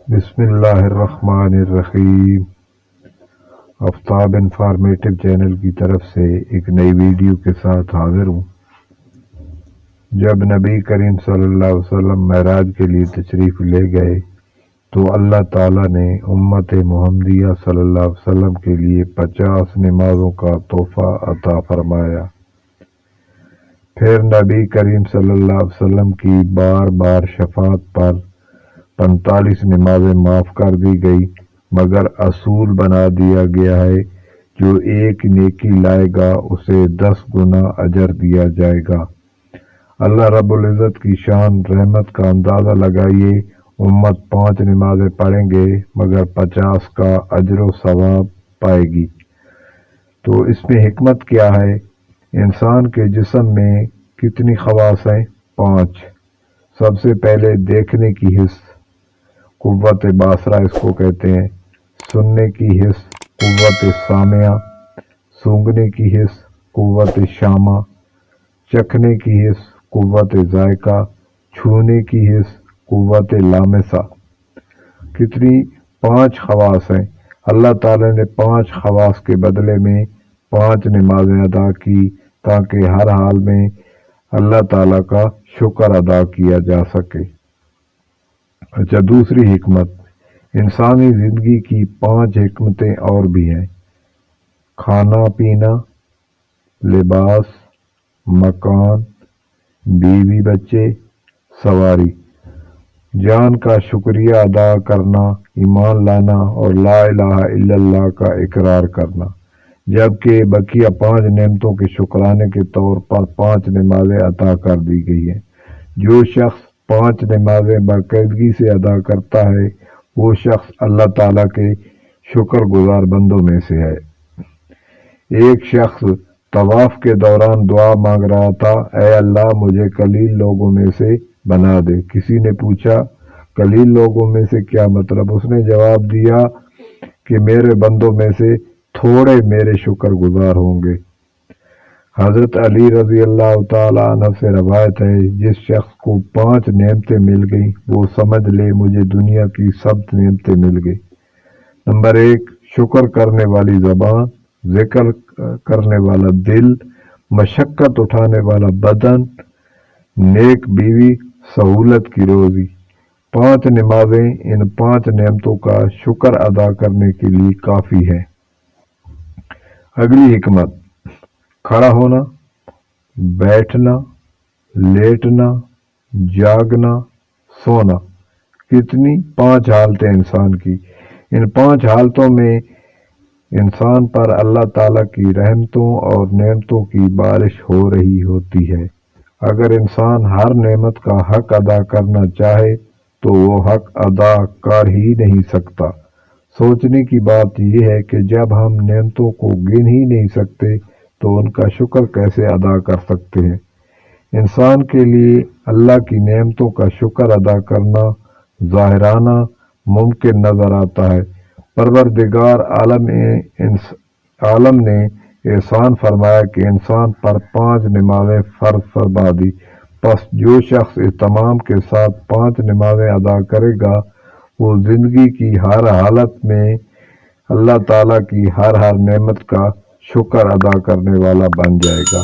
بسم اللہ الرحمن الرحیم۔ آفتاب انفارمیٹو چینل کی طرف سے ایک نئی ویڈیو کے ساتھ حاضر ہوں۔ جب نبی کریم صلی اللہ علیہ وسلم معراج کے لیے تشریف لے گئے تو اللہ تعالیٰ نے امت محمدیہ صلی اللہ علیہ وسلم کے لیے 50 نمازوں کا تحفہ عطا فرمایا۔ پھر نبی کریم صلی اللہ علیہ وسلم کی بار بار شفاعت پر 45 نمازیں معاف کر دی گئی، مگر اصول بنا دیا گیا ہے جو ایک نیکی لائے گا اسے 10 گنا اجر دیا جائے گا۔ اللہ رب العزت کی شان رحمت کا اندازہ لگائیے، امت 5 نمازیں پڑھیں گے مگر 50 کا اجر و ثواب پائے گی۔ تو اس میں حکمت کیا ہے؟ انسان کے جسم میں کتنی خواص ہیں؟ 5۔ سب سے پہلے دیکھنے کی حس، قوت باصرہ اس کو کہتے ہیں۔ سننے کی حس، قوت سامعہ۔ سونگھنے کی حس، قوت شامہ۔ چکھنے کی حس، قوت ذائقہ۔ چھونے کی حس، قوت لامسہ۔ کتنی 5 خواص ہیں۔ اللہ تعالی نے 5 خواص کے بدلے میں 5 نمازیں ادا کی تاکہ ہر حال میں اللہ تعالیٰ کا شکر ادا کیا جا سکے۔ اچھا، دوسری حکمت، انسانی زندگی کی 5 حکمتیں اور بھی ہیں۔ کھانا پینا، لباس، مکان، بیوی بچے، سواری، جان کا شکریہ ادا کرنا، ایمان لانا اور لا الہ الا اللہ کا اقرار کرنا، جبکہ بقیہ 5 نعمتوں کے شکرانے کے طور پر 5 نمازیں عطا کر دی گئی ہیں۔ جو شخص 5 نمازیں باقاعدگی سے ادا کرتا ہے وہ شخص اللہ تعالیٰ کے شکر گزار بندوں میں سے ہے۔ ایک شخص طواف کے دوران دعا مانگ رہا تھا، اے اللہ مجھے قلیل لوگوں میں سے بنا دے۔ کسی نے پوچھا قلیل لوگوں میں سے کیا مطلب؟ اس نے جواب دیا کہ میرے بندوں میں سے تھوڑے میرے شکر گزار ہوں گے۔ حضرت علی رضی اللہ تعالیٰ عنہ سے روایت ہے، جس شخص کو 5 نعمتیں مل گئیں وہ سمجھ لے مجھے دنیا کی سب نعمتیں مل گئی۔ نمبر 1، شکر کرنے والی زبان، ذکر کرنے والا دل، مشقت اٹھانے والا بدن، نیک بیوی، سہولت کی روزی۔ 5 نمازیں ان 5 نعمتوں کا شکر ادا کرنے کے لیے کافی ہے۔ اگلی حکمت، کھڑا ہونا، بیٹھنا، لیٹنا، جاگنا، سونا۔ کتنی 5 حالتیں انسان کی۔ ان 5 حالتوں میں انسان پر اللہ تعالیٰ کی رحمتوں اور نعمتوں کی بارش ہو رہی ہوتی ہے۔ اگر انسان ہر نعمت کا حق ادا کرنا چاہے تو وہ حق ادا کر ہی نہیں سکتا۔ سوچنے کی بات یہ ہے کہ جب ہم نعمتوں کو گن ہی نہیں سکتے تو ان کا شکر کیسے ادا کر سکتے ہیں؟ انسان کے لیے اللہ کی نعمتوں کا شکر ادا کرنا ظاہرانہ ممکن نظر آتا ہے۔ پروردگار عالم نے احسان فرمایا کہ انسان پر 5 نمازیں فرض فرما دی، پس جو شخص اہتمام کے ساتھ 5 نمازیں ادا کرے گا وہ زندگی کی ہر حالت میں اللہ تعالیٰ کی ہر نعمت کا شکر ادا کرنے والا بن جائے گا۔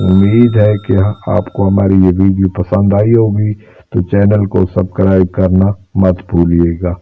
امید ہے کہ آپ کو ہماری یہ ویڈیو پسند آئی ہوگی، تو چینل کو سبسکرائب کرنا مت بھولیے گا۔